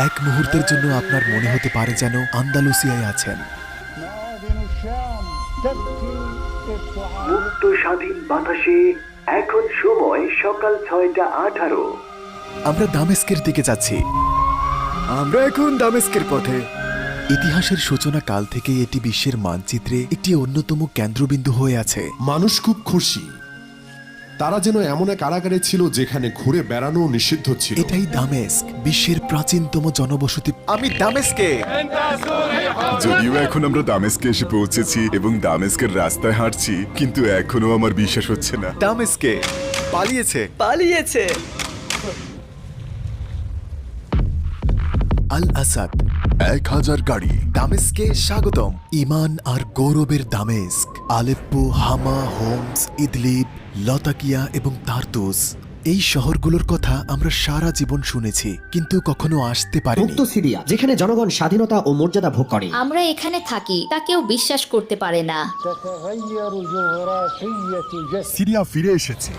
এক মুহূর্তের জন্য আপনার মনে হতে পারে যেন আন্দালুসিয়ায় আছেন। মুক্ত স্বাধীন বাতাসে এখন সময় সকাল 6:18। আমরা দামেস্কের দিকে যাচ্ছি। আমরা এখন দামেস্কের পথে। ইতিহাসের সূচনা কাল থেকে এটি বিশ্বের মানচিত্রে একটি অন্যতম কেন্দ্রবিন্দু হয়ে আছে। মানুষ খুব খুশি, তারা যেন এমন এক কারাগারে ছিল যেখানে ঘুরে বেড়ানো নিষিদ্ধ ছিল। এটাই দামেস্ক, বিশ্বের প্রাচীনতম জনবসতি। আমি দামেস্কে। যদিও এখন আমরা দামেস্কে এসে পৌঁছেছি এবং দামেস্কের রাস্তায় হাঁটছি, কিন্তু এখনো আমার বিশ্বাস হচ্ছে না। দামেস্কে পালিয়েছে। আল আসাদ 1000 গাড়ি। দামেস্কে স্বাগতম। ইমান আর গৌরবের দামেস্ক, আলেপ্পো, হামা, হোমস, ইদলিব, লতাকিয়া এবং তার্তুস, এই শহরগুলোর কথা আমরা সারা জীবন শুনেছি, কিন্তু কখনো আসতে পারিনি। মুক্ত সিরিয়া, যেখানে জনগণ স্বাধীনতা ও মর্যাদা ভোগ করে। আমরা এখানে থাকি, তা কেউ বিশ্বাস করতে পারে না। সিরিয়া ফিরে এসেছে।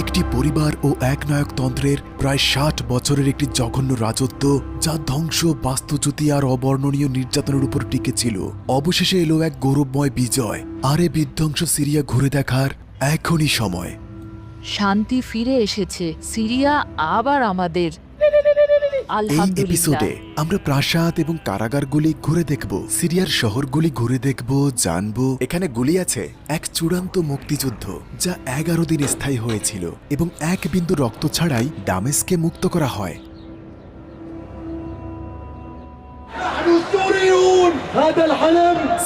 একটি পরিবার ও একনায়কতন্ত্রের প্রায় 60 বছরের একটি জঘন্য রাজত্ব, যা ধ্বংস, বাস্তুচ্যুতি আর অবর্ণনীয় নির্যাতনের উপর টিকে ছিল, অবশেষে এলো এক গৌরবময় বিজয়। আর এই বিধ্বংস সিরিয়া ঘুরে দেখার এখনই সময়। শান্তি ফিরে এসেছে, সিরিয়া আবার আমাদের। এই এপিসোডে আমরা প্রাসাদ এবং কারাগারগুলি ঘুরে দেখব, সিরিয়ার শহরগুলি ঘুরে দেখব, জানবো এখানে গুলি আছে এক চূড়ান্ত মুক্তিযুদ্ধ যা 11 দিন স্থায়ী হয়েছিল এবং এক বিন্দু রক্ত ছাড়াই দামেস্কে মুক্ত করা হয়।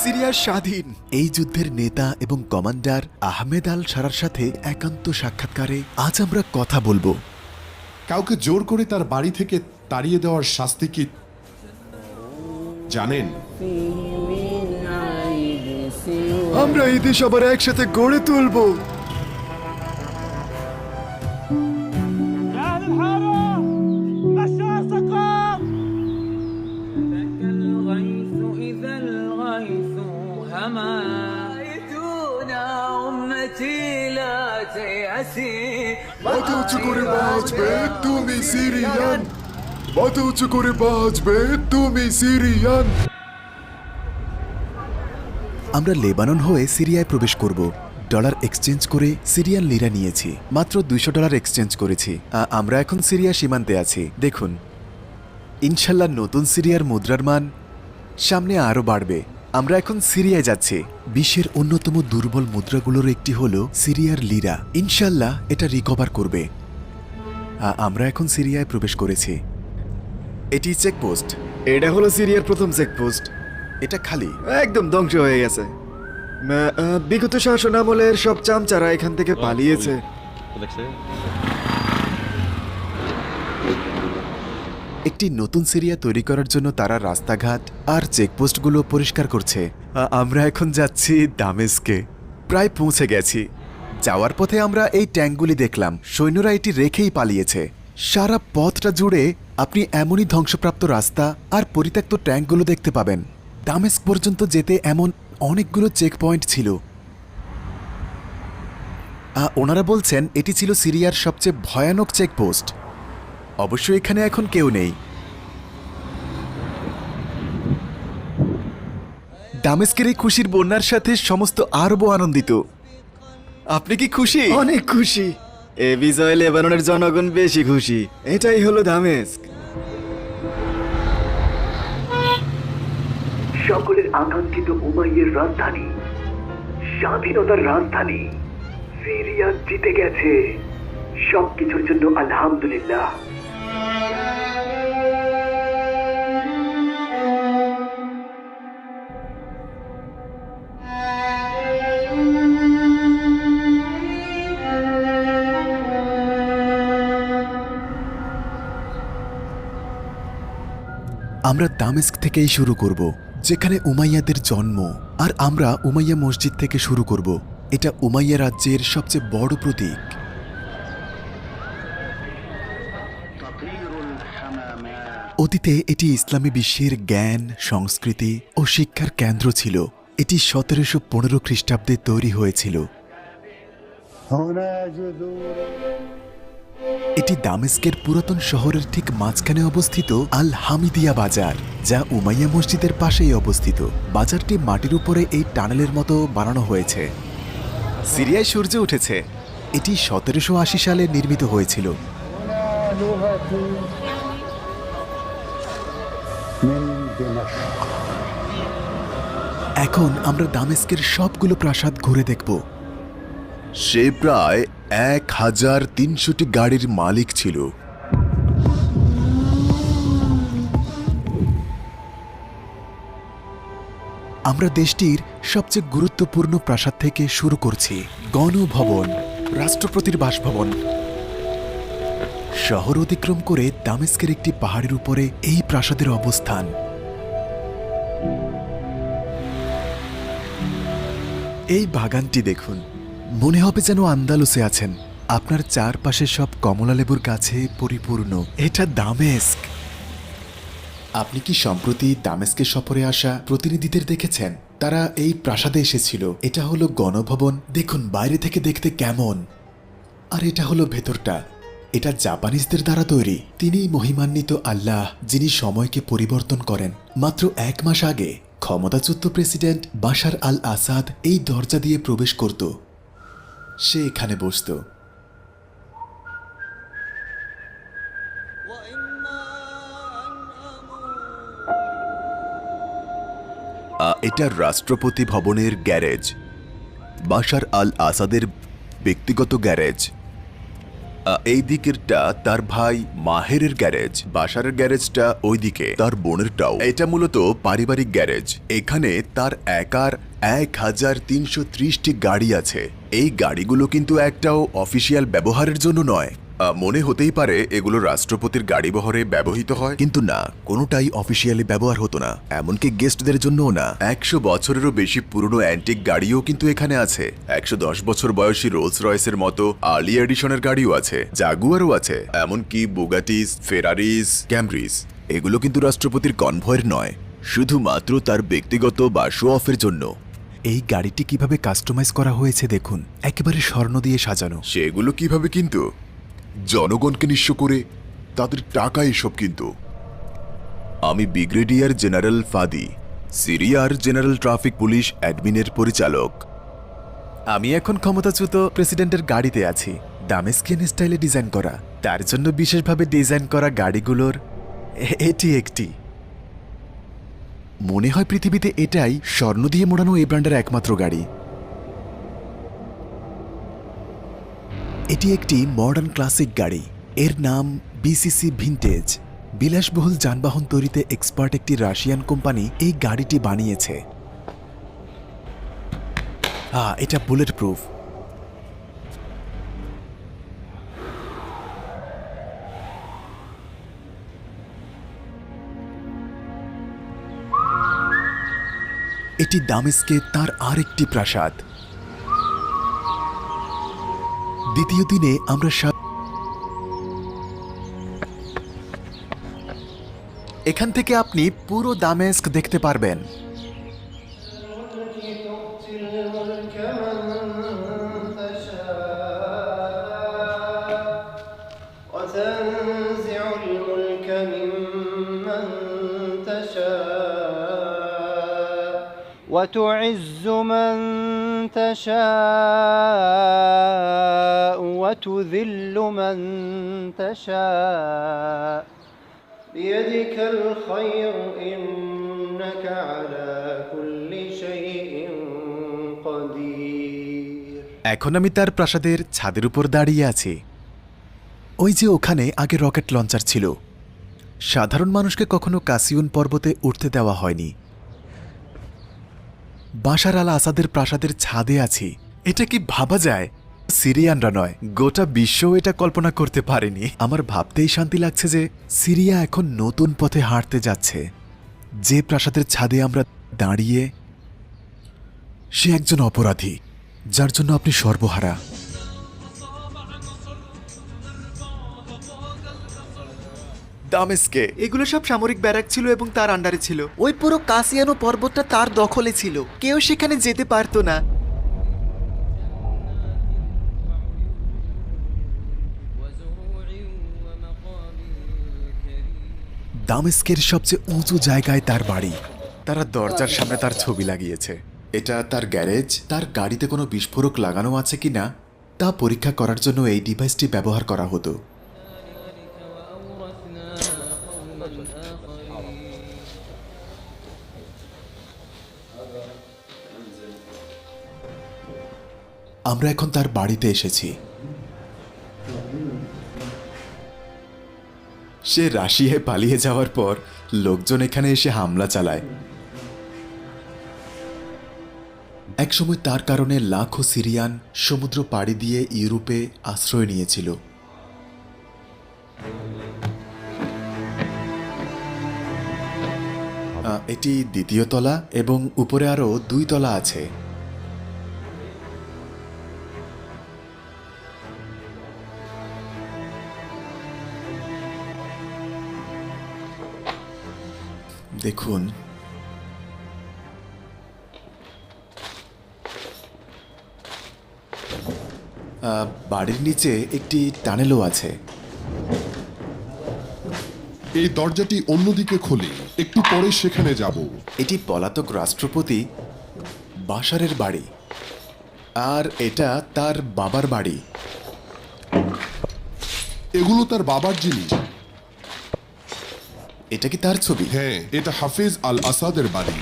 সিরিয়া স্বাধীন। এই যুদ্ধের নেতা এবং কমান্ডার আহমেদ আল সারার সাথে একান্ত সাক্ষাৎকারে আজ আমরা কথা বলবো। কাউকে জোর করে তার বাড়ি থেকে তাড়িয়ে দেওয়ার শাস্তি কি জানেন? আমরা এই দেশ আবার একসাথে গড়ে তুলবো। মাথা উঁচু করে বাঁচবে তুমি সিরিয়ান, মাথা উঁচু করে বাঁচবে তুমি সিরিয়ান। আমরা লেবানন হয়ে সিরিয়ায় প্রবেশ করব। ডলার এক্সচেঞ্জ করে সিরিয়ান লিরা নিয়েছি, মাত্র $200 এক্সচেঞ্জ করেছি। আমরা এখন সিরিয়া সীমান্তে আছি। দেখুন, ইনশাল্লাহ নতুন সিরিয়ার মুদ্রার মান সামনে আরও বাড়বে। আমরা এখন সিরিয়ায় যাচ্ছি। বিশ্বের অন্যতম দুর্বল মুদ্রাগুলোর একটি হলো সিরিয়ার লিরা। ইনশাল্লাহ এটা রিকভার করবে। আমরা এখন সিরিয়ায় প্রবেশ করেছি। এটি চেকপোস্ট। এটা হলো সিরিয়ার প্রথম চেকপোস্ট। এটা খালি, একদম ধ্বংস হয়ে গেছে। বিগত শাসন আমলের সব চামচারা এখান থেকে পালিয়েছে। একটি নতুন সিরিয়া তৈরি করার জন্য তারা রাস্তাঘাট আর চেকপোস্টগুলো পরিষ্কার করছে। আমরা এখন যাচ্ছি দামেস্কে, প্রায় পৌঁছে গেছি। যাওয়ার পথে আমরা এই ট্যাঙ্কগুলি দেখলাম, সৈন্যরা এটি রেখেই পালিয়েছে। সারা পথটা জুড়ে আপনি এমনই ধ্বংসপ্রাপ্ত রাস্তা আর পরিত্যক্ত ট্যাঙ্কগুলো দেখতে পাবেন। দামেস্ক পর্যন্ত যেতে এমন অনেকগুলো চেক পয়েন্ট ছিল। ওনারা বলছেন এটি ছিল সিরিয়ার সবচেয়ে ভয়ানক চেকপোস্ট। অবশ্য এখানে এখন কেউ নেই। দামেস্কের এই খুশির বন্যার সাথে সমস্ত আরবও আনন্দিত। আপনি কি খুশি? অনেক খুশি। এ বিজয়ে লেবাননের জনগণ বেশি খুশি। এটাই হলো দামেস্ক। সকলের আকাঙ্ক্ষিত উমাইয়ের রাজধানী, স্বাধীনতার রাজধানী সিরিয়া জিতে গেছে। সবকিছুর জন্য আলহামদুলিল্লাহ। আমরা দামেস্ক থেকেই শুরু করব, যেখানে উমাইয়াদের জন্ম। আর আমরা উমাইয়া মসজিদ থেকে শুরু করব। এটা উমাইয়া রাজ্যের সবচেয়ে বড় প্রতীক। অতীতে এটি ইসলামী বিশ্বের জ্ঞান, সংস্কৃতি ও শিক্ষার কেন্দ্র ছিল। এটি 1715 খ্রিস্টাব্দে তৈরি হয়েছিল। এটি দামেস্কের পুরাতন শহরের ঠিক মাঝখানে অবস্থিত আল হামিদিয়া বাজার, যা উমাইয়া মসজিদের পাশেই অবস্থিত। বাজারটি মাটির উপরে এই টানেলের মতো বানানো হয়েছে। সিরিয়ায় সূর্য উঠেছে। এটি 1780 সালে নির্মিত হয়েছিল। এখন আমরা দামেস্কের সবগুলো প্রাসাদ ঘুরে দেখব। সে প্রায় 1300টি গাড়ির মালিক ছিল। আমরা দেশটির সবচেয়ে গুরুত্বপূর্ণ প্রাসাদ থেকে শুরু করছি। গণভবন, রাষ্ট্রপতির বাসভবন। শহর অতিক্রম করে দামেস্কের একটি পাহাড়ের উপরে এই প্রাসাদের অবস্থান। এই বাগানটি দেখুন, মনে হবে যেন আন্দালুসে আছেন। আপনার চারপাশে সব কমলালেবুর গাছে পরিপূর্ণ। এটা দামেস্ক। আপনি কি সম্প্রতি দামেস্কে সফরে আসা প্রতিনিধিদের দেখেছেন? তারা এই প্রাসাদে এসেছিল। এটা হলো গণভবন। দেখুন বাইরে থেকে দেখতে কেমন, আর এটা হলো ভেতরটা। এটা জাপানিজদের দ্বারা তৈরি। তিনিই মহিমান্বিত আল্লাহ, যিনি সময়কে পরিবর্তন করেন। মাত্র 1 মাস আগে ক্ষমতাচ্যুত প্রেসিডেন্ট বাশার আল আসাদ এই দরজা দিয়ে প্রবেশ করত। সে এখানে বসত। এটা রাষ্ট্রপতি ভবনের গ্যারেজ, বাশার আল আসাদের ব্যক্তিগত গ্যারেজ। এই দিকেরটা তার ভাই মাহেরের গ্যারেজ। বাশারের গ্যারেজটা ওইদিকে, তার বোনেরটাও। এটা মূলত পারিবারিক গ্যারেজ। এখানে তার একার 1330টি গাড়ি আছে। এই গাড়িগুলো কিন্তু একটাও অফিসিয়াল ব্যবহারের জন্য নয়। মনে হতেই পারে এগুলো রাষ্ট্রপতির গাড়ি বহরে ব্যবহৃত হয়, কিন্তু না, কোনোটাই অফিসিয়ালি ব্যবহার হতো না, এমনকি গেস্টদের জন্যও না। 100 বছরেরও বেশি পুরনো অ্যান্টিক গাড়িও কিন্তু এখানে আছে। 110 বছর বয়সী রোলস রয়েসের মতো আর্লি এডিশনের গাড়িও আছে, জাগুয়ারও আছে, এমনকি বুগাটিস, ফেরারিস, ক্যামরিস। এগুলো কিন্তু রাষ্ট্রপতির কনভয়ের নয়, শুধুমাত্র তার ব্যক্তিগত বা শো অফের জন্য। এই গাড়িটি কিভাবে কাস্টমাইজ করা হয়েছে দেখুন, একেবারে স্বর্ণ দিয়ে সাজানো। সেগুলো কিভাবে কিন্তু জনগণকে নিঃস্ব করে তাদের টাকা এসব কিন্তু। আমি ব্রিগেডিয়ার জেনারেল ফাদি, সিরিয়ার জেনারেল ট্রাফিক পুলিশ অ্যাডমিনের পরিচালক। আমি এখন ক্ষমতাচ্যুত প্রেসিডেন্টের গাড়িতে আছি, দামেস্কিয়ান স্টাইলে ডিজাইন করা। তার জন্য বিশেষভাবে ডিজাইন করা গাড়িগুলোর এটি একটি। মনে হয় পৃথিবীতে এটাই স্বর্ণ দিয়ে মোড়ানো এই ব্র্যান্ডের একমাত্র গাড়ি। এটি একটি মডার্ন ক্লাসিক গাড়ি। এর নাম বিসিসি ভিনটেজ। বিলাসবহুল যানবাহন তৈরিতে এক্সপার্ট একটি রাশিয়ান কোম্পানি এই গাড়িটি বানিয়েছে। এটা বুলেট প্রুফ। এটি দামেস্কে তার আরেকটি প্রাসাদ। দ্বিতীয় দিনে আমরা এখান থেকে আপনি পুরো দামেস্ক দেখতে পারবেন। وتعز من تشاء وتذل من تشاء بيدك الخير إنك على كل شيء قدير। এখন আমি তার প্রাসাদের ছাদের উপর দাঁড়িয়ে আছি। ওই যে ওখানে আগে রকেট লঞ্চার ছিল। সাধারণ মানুষকে কখনো কাসিউন পর্বতে উঠতে দেওয়া হয়নি। বাশার আল আসাদের প্রাসাদের ছাদে আছি। এটা কি ভাবা যায়? সিরিয়ানরা নয়, গোটা বিশ্ব এটা কল্পনা করতে পারেনি। আমার ভাবতেই শান্তি লাগছে যে সিরিয়া এখন নতুন পথে হাঁটতে যাচ্ছে। যে প্রাসাদের ছাদে আমরা দাঁড়িয়ে, সে একজন অপরাধী যার জন্য আপনি সর্বহারা। দামেস্কে এগুলো সব সামরিক ব্যারাক ছিল এবং তার আন্ডারে ছিল। ওই পুরো কাসিয়ানো পর্বতটা তার দখলে ছিল, কেউ সেখানে যেতে পারতো না। দামেস্কের সবচেয়ে উঁচু জায়গায় তার বাড়ি। তারা দরজার সামনে তার ছবি লাগিয়েছে। এটা তার গ্যারেজ। তার গাড়িতে কোনো বিস্ফোরক লাগানো আছে কিনা তা পরীক্ষা করার জন্য এই ডিভাইসটি ব্যবহার করা হতো। আমরা এখন তার বাড়িতে এসেছি। সে রাশিয়ায় পালিয়ে যাওয়ার পর লোকজন এখানে এসে হামলা চালায়। একসময় তার কারণে লাখো সিরিয়ান সমুদ্র পাড়ি দিয়ে ইউরোপে আশ্রয় নিয়েছিল। এটি দ্বিতীয় তলা এবং উপরে আরও 2 তলা আছে। দেখুন, বাড়ির নিচে একটি টানেলও আছে। এই দরজাটি অন্যদিকে খোলে, একটু পরে সেখানে যাব। এটি পলাতক রাষ্ট্রপতি বাশারের বাড়ি, আর এটা তার বাবার বাড়ি। এগুলো তার বাবার জিনিস। এটা কি তার ছবি? হ্যাঁ, এটা হাফেজ আল আসাদের বাড়ি।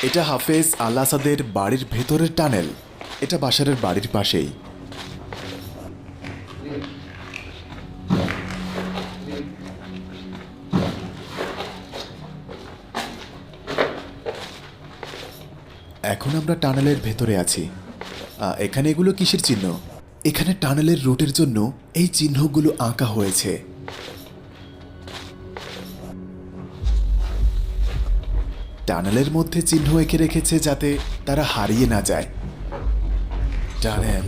এটা হাফেজ আল আসাদের বাড়ির ভেতরের টানেল। এটা বাশারের বাড়ির পাশেই। এখন আমরা টানেলের ভেতরে আছি। এখানে এগুলো কিসের চিহ্ন? এখানে টানেলের রুটের জন্য এই চিহ্নগুলো আঁকা হয়েছে। টানেলের মধ্যে চিহ্ন এঁকে রেখেছে যাতে তারা হারিয়ে না যায়। টানেল,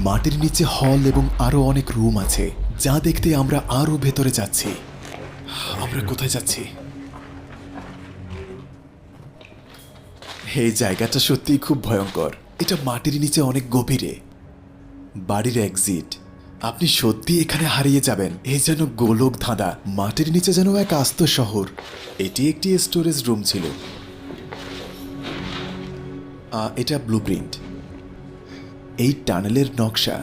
মাটির নিচে হল এবং আরো অনেক রুম আছে, যা দেখতে আমরা আরো ভেতরে যাচ্ছি। আমরা কোথায় যাচ্ছি? এই জায়গাটা সত্যিই খুব ভয়ঙ্কর। এটা মাটির নিচে অনেক গভীরে। বাড়ির এক্সিট। আপনি সত্যি এখানে হারিয়ে যাবেন। এই যেন গোলক ধাঁধা। মাটির নিচে যেন এক আস্ত শহর। এটি একটি স্টোরেজ রুম ছিল। এটা ব্লুপ্রিন্ট, এই টানেলের নকশা।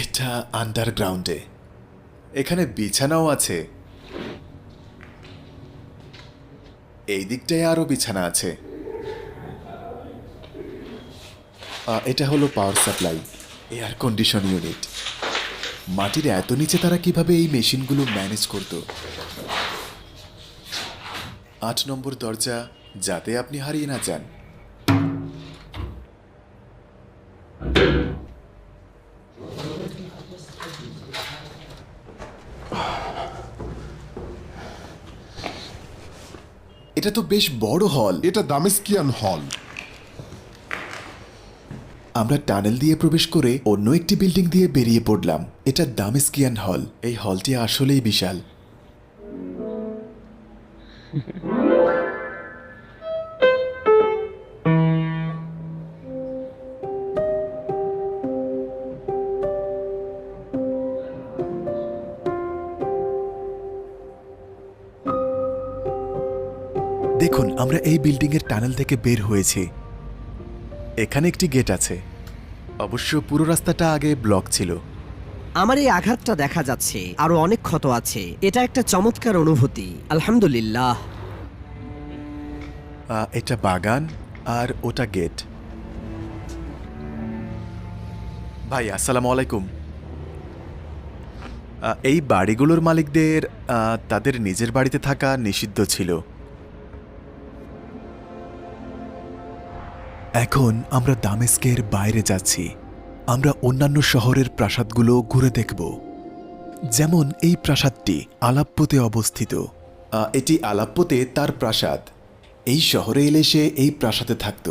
এটা আন্ডারগ্রাউন্ডে। এখানে বিছানাও আছে। এই দিকটায় আরো বিছানা আছে। এটা হলো power supply, air condition unit. মাটির এত নিচে তারা কিভাবে এই মেশিনগুলো ম্যানেজ করত? 8 নম্বর দরজা, যাতে আপনি হারিয়ে না যান। এটা তো বেশ বড় হল। এটা দামেস্কিয়ান হল। আমরা টানেল দিয়ে প্রবেশ করে অন্য একটি বিল্ডিং দিয়ে বেরিয়ে পড়লাম। এটা দামেস্কিয়ান হল। এই হলটি আসলেই বিশাল। দেখুন, আমরা এই বিল্ডিং এর টানেল থেকে বের হয়েছি। এখানে একটি গেট আছে। অবশ্য পুরো রাস্তাটা আগে ব্লক ছিল। আমার এই আঘাতটা দেখা যাচ্ছে, আরো অনেক ক্ষত আছে। এটা একটা চমৎকার অনুভূতি, আলহামদুলিল্লাহ। এটা বাগান আর ওটা গেট। ভাই, আসসালামু আলাইকুম। এই বাড়িগুলোর মালিকদের তাদের নিজের বাড়িতে থাকা নিষিদ্ধ ছিল। এখন আমরা দামেস্কের বাইরে যাচ্ছি। আমরা অন্যান্য শহরের প্রাসাদগুলো ঘুরে দেখব। যেমন এই প্রাসাদটি আলাপ্পোতে অবস্থিত। এটি আলাপ্পোতে তার প্রাসাদ। এই শহরে এলে সে এই প্রাসাদে থাকত।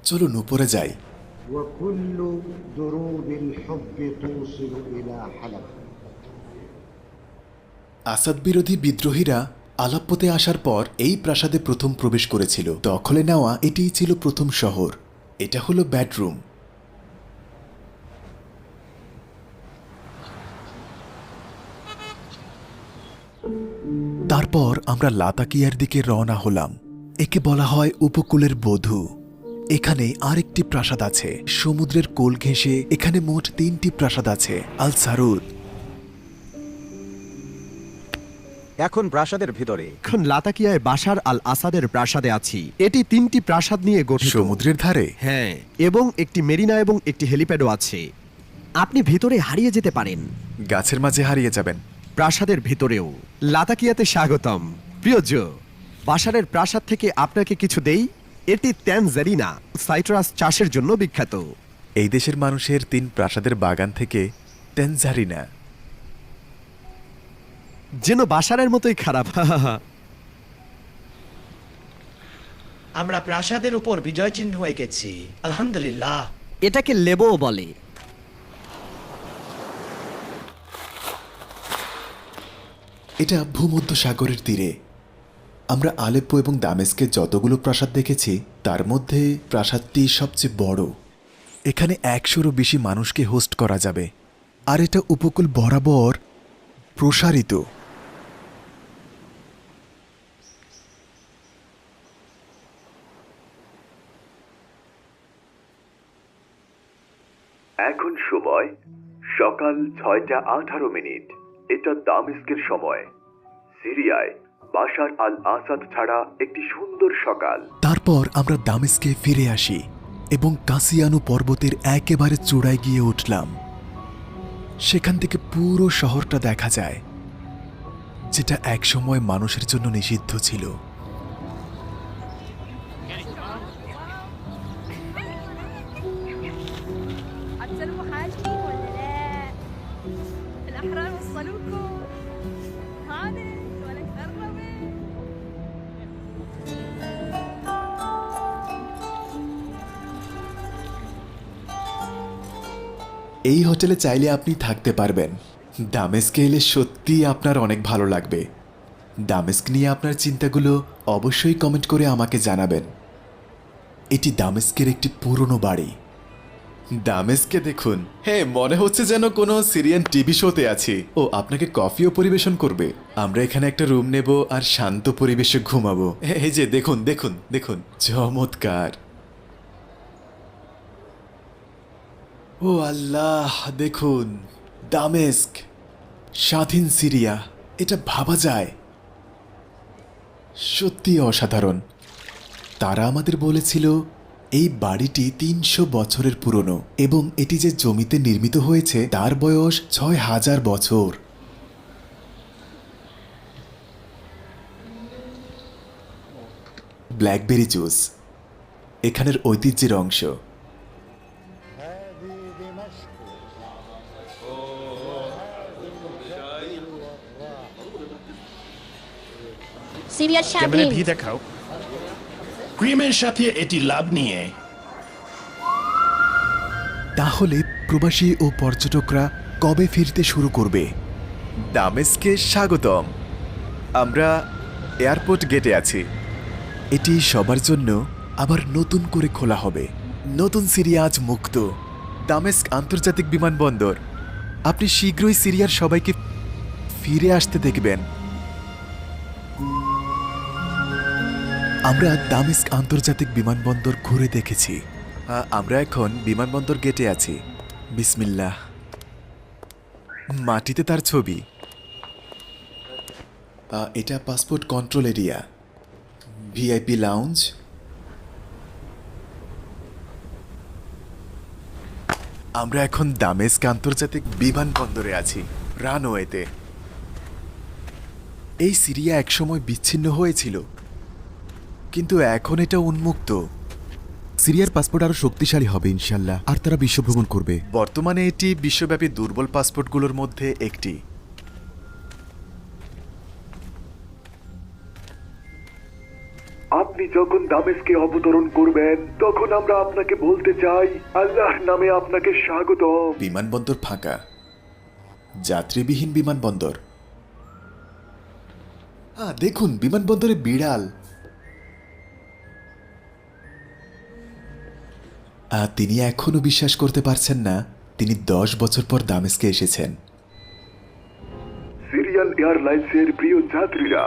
চলুন উপরে যাই। وكل دروب الحب توصل إلى حلب আসাদ বিরোধী বিদ্রোহীরা আলাপ্পোতে আসার পর এই প্রাসাদে প্রথম প্রবেশ করেছিল। দখলে নেওয়া এটিই ছিল প্রথম শহর। এটা হলো বেডরুম। তারপর আমরা লাতাকিয়ার দিকে রওনা হলাম। একে বলা হয় উপকূলের বধূ। এখানে আরেকটি প্রাসাদ আছে সমুদ্রের কোল ঘেঁষে। এখানে মোট 3টি প্রাসাদ আছে। আল সারুদ। এখন প্রাসাদের ভিতরে এখন লাতাকিয়ায় বাশার আল আসাদের প্রাসাদে আছি। এটি 3টি প্রাসাদ নিয়ে গঠিত। সমুদ্রের ধারে। হ্যাঁ, এবং একটি মেরিনা এবং একটি হেলিপ্যাডও আছে। আপনি ভিতরে হারিয়ে যেতে পারেন। গাছের মাঝে হারিয়ে যাবেন। প্রাসাদের ভিতরেও। লাতাকিয়াতে স্বাগতম। প্রিয় জো, বাশারের প্রাসাদ থেকে আপনাকে কিছু দেই। এটি তানজারিনা সাইট্রাস চাষের জন্য বিখ্যাত। এই দেশের মানুষের 3 প্রাসাদের বাগান থেকে তানজারিনা। যেন বাশারের মতোই খারাপ। আমরা প্রাসাদের উপর বিজয় চিহ্ন এঁকেছি। আলহামদুলিল্লাহ। এটাকে লেবো বলে। এটা ভূমধ্য সাগরের তীরে। আমরা আলেপ্পো এবং দামেস্কে যতগুলো প্রাসাদ দেখেছি তার মধ্যে প্রাসাদটি সবচেয়ে বড়। এখানে 100-রও বেশি মানুষকে হোস্ট করা যাবে। আর এটা উপকূল বরাবর প্রসারিত। এখন সময় সকাল 6:18। এটা দামেস্কের সময়। সিরিয়ায় বাশার আল আসাদ ছাড়া একটি সুন্দর সকাল। তারপর আমরা দামেস্কে ফিরে আসি এবং কাসিয়ানু পর্বতের একেবারে চূড়ায় গিয়ে উঠলাম। সেখান থেকে পুরো শহরটা দেখা যায়, যেটা একসময় মানুষের জন্য নিষিদ্ধ ছিল। এই হোটেলে চাইলে আপনি থাকতে পারবেন। দামেস্কে এলে সত্যিই আপনার অনেক ভালো লাগবে। দামেস্ক নিয়ে আপনার চিন্তাগুলো অবশ্যই কমেন্ট করে আমাকে জানাবেন। এটি দামেস্কের একটি পুরনো বাড়ি। দামেস্কে দেখুন। হ্যাঁ, মনে হচ্ছে যেন কোনো সিরিয়ান টিভি শোতে আছি। ও আপনাকে কফিও পরিবেশন করবে। আমরা এখানে একটা রুম নেব আর শান্ত পরিবেশে ঘুমাবো। এই যে দেখুন দেখুন দেখুন, চমৎকার। ও আল্লাহ, দেখুন দামেস্ক, স্বাধীন সিরিয়া। এটা ভাবা যায়। সত্যি অসাধারণ। তারা আমাদের বলেছিল এই বাড়িটি 300 বছরের পুরনো এবং এটি যে জমিতে নির্মিত হয়েছে তার বয়স 6000 বছর। ব্ল্যাকবেরি জুস এখানের ঐতিহ্যের অংশ। সিরিয়ার ক্যামেরা স্বাধীন। ভি দেখাও। ক্রিমের সাথে এটি লাভ নিয়ে। তাহলে প্রবাসী ও পর্যটকরা কবে ফিরতে শুরু করবে? দামেস্কে স্বাগতম। আমরা এয়ারপোর্ট গেটে আছি। এটি সবার জন্য আবার নতুন করে খোলা হবে। নতুন সিরিয়া আজ মুক্ত। দামেস্ক আন্তর্জাতিক বিমানবন্দর। আপনি শীঘ্রই সিরিয়ার সবাইকে ফিরে আসতে দেখবেন। আমরা দামেস্ক আন্তর্জাতিক বিমানবন্দর ঘুরে দেখেছি। আমরা এখন বিমানবন্দর গেটে আছি। বিসমিল্লাহ। মাটিতে তার ছবি। এটা passport control area, VIP lounge. আমরা এখন দামেস্ক আন্তর্জাতিক বিমানবন্দরে আছি, রানওয়েতে। এই সিরিয়া একসময় বিচ্ছিন্ন হয়েছিল, কিন্তু এখন এটা উন্মুক্ত। সিরিয়ার পাসপোর্ট আরো শক্তিশালী হবে ইনশাল্লাহ, আর তারা বিশ্বভ্রমণ করবে। বর্তমানে এটি বিশ্বব্যাপী দুর্বল পাসপোর্টগুলোর মধ্যে একটি। আপনি যখন দামেস্কে অবতরণ করবেন তখন আমরা আপনাকে বলতে চাই আল্লাহর নামে আপনাকে স্বাগতম। বিমানবন্দর ফাঁকা, যাত্রীবিহীন বিমানবন্দর। দেখুন বিমানবন্দরে বিড়াল। তিনি এখনো বিশ্বাস করতে পারছেন না তিনি 10 বছর পর দামেস্কে এসেছেন। সিরিয়ান এয়ারলাইন্সের প্রিয় যাত্রীরা,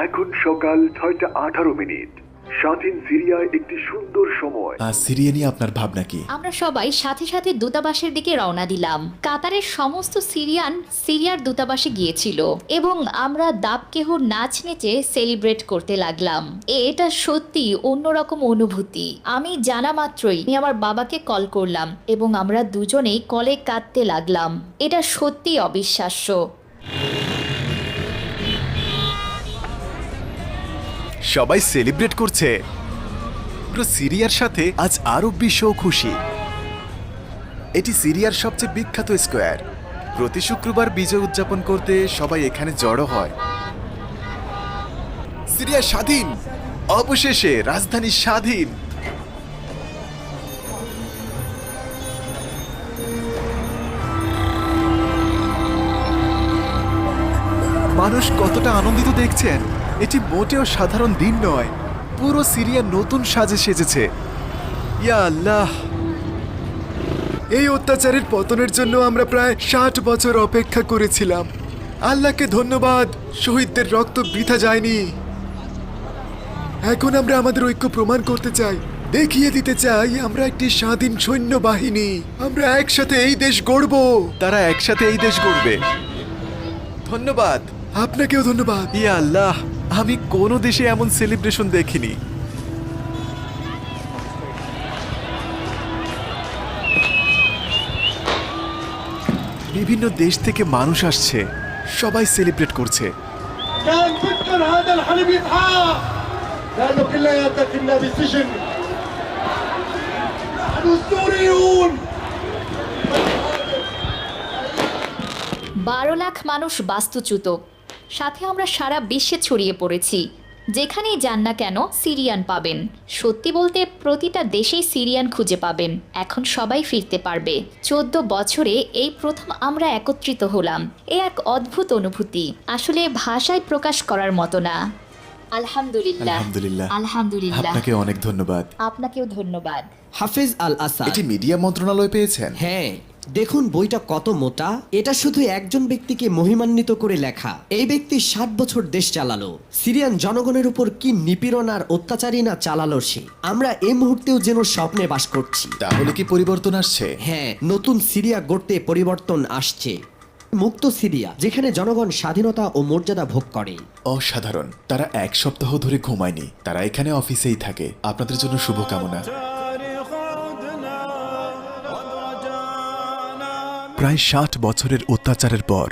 এখন সকাল 6:18। স্বাধীন সিরিয়ায় একটি সুন্দর সময়। সিরিয়া নিয়ে আপনার ভাবনা কি? আমরা সবাই সাথে সাথে দূতাবাসের দিকে রওনা দিলাম। কাতারের সমস্ত সিরিয়ার দূতাবাসে গিয়েছিল এবং আমরা দাবকেহর নাচ নেচে সেলিব্রেট করতে লাগলাম। এটা সত্যি অন্যরকম অনুভূতি। আমি জানা মাত্রই আমি আমার বাবাকে কল করলাম এবং আমরা দুজনেই কলে কাঁদতে লাগলাম। এটা সত্যি অবিশ্বাস্য। সবাই সেলিব্রেট করছে। পুরো সিরিয়ার সাথে আজ আরব বিশ্ব খুশি। এটি সিরিয়ার সবচেয়ে বিখ্যাত স্কোয়ার। প্রতি শুক্রবার বিজয় উদযাপন করতে সবাই এখানে জড়ো হয়। সিরিয়া স্বাধীন, অবশেষে রাজধানী স্বাধীন। মানুষ কতটা আনন্দিত দেখছেন। এটি মোটেও সাধারণ দিন নয়। পুরো সিরিয়া নতুন সাজে সেজেছে। ইয়া আল্লাহ, এই অত্যাচারের পতনের জন্য আমরা প্রায় 60 বছর অপেক্ষা করেছিলাম। আল্লাহকে ধন্যবাদ, শহীদদের রক্ত বৃথা যায়নি। এখন আমরা আমাদের ঐক্য প্রমাণ করতে চাই, দেখিয়ে দিতে চাই আমরা একটি স্বাধীন সৈন্য বাহিনী। আমরা একসাথে এই দেশ গড়ব। তারা একসাথে এই দেশ গড়বে। ধন্যবাদ, আপনাকেও ধন্যবাদ। ইয়া আল্লাহ, আমি কোনো দেশে এমন সেলিব্রেশন দেখিনি। বিভিন্ন দেশ থেকে মানুষ আসছে, সবাই সেলিব্রেট করছে। বারো লাখ মানুষ বাস্তুচ্যুত। সাথে আমরা সারা বিশ্বে ছড়িয়ে পড়েছি। যেখানেই যান না কেন সিরিয়ান পাবেন। সত্যি বলতে প্রতিটা দেশেই সিরিয়ান খুঁজে পাবেন। এখন সবাই ফিরতে পারবে। 14 বছরে এই প্রথম আমরা একত্রিত হলাম। এ এক অদ্ভুত অনুভূতি, আসলে ভাষায় প্রকাশ করার মতো না। আলহামদুলিল্লাহ, আলহামদুলিল্লাহ, আলহামদুলিল্লাহ। আপনাকে অনেক ধন্যবাদ। আপনাকেও ধন্যবাদ। হাফেজ আল আসাদ। এটি মিডিয়া মন্ত্রণালয় পেয়েছেন? হ্যাঁ, দেখুন বইটা কত মোটা। এটা শুধু একজন ব্যক্তিকে মহিমান্বিত করে লেখা। এই ব্যক্তি 60 বছর দেশ চালালো। সিরিয়ান জনগণের উপর কি নিপীড়ন আর অত্যাচারই না চালালো সে। আমরা এই মুহূর্তেও যেন স্বপ্নে বাস করছি। তাহলে কি পরিবর্তন আসছে? হ্যাঁ, নতুন সিরিয়া গড়তে পরিবর্তন আসছে। মুক্ত সিরিয়া, যেখানে জনগণ স্বাধীনতা ও মর্যাদা ভোগ করে। অসাধারণ। তারা 1 সপ্তাহ ধরে ঘুমায়নি। তারা এখানে অফিসেই থাকে। আপনাদের জন্য শুভকামনা। প্রায় 60 বছরের অত্যাচারের পর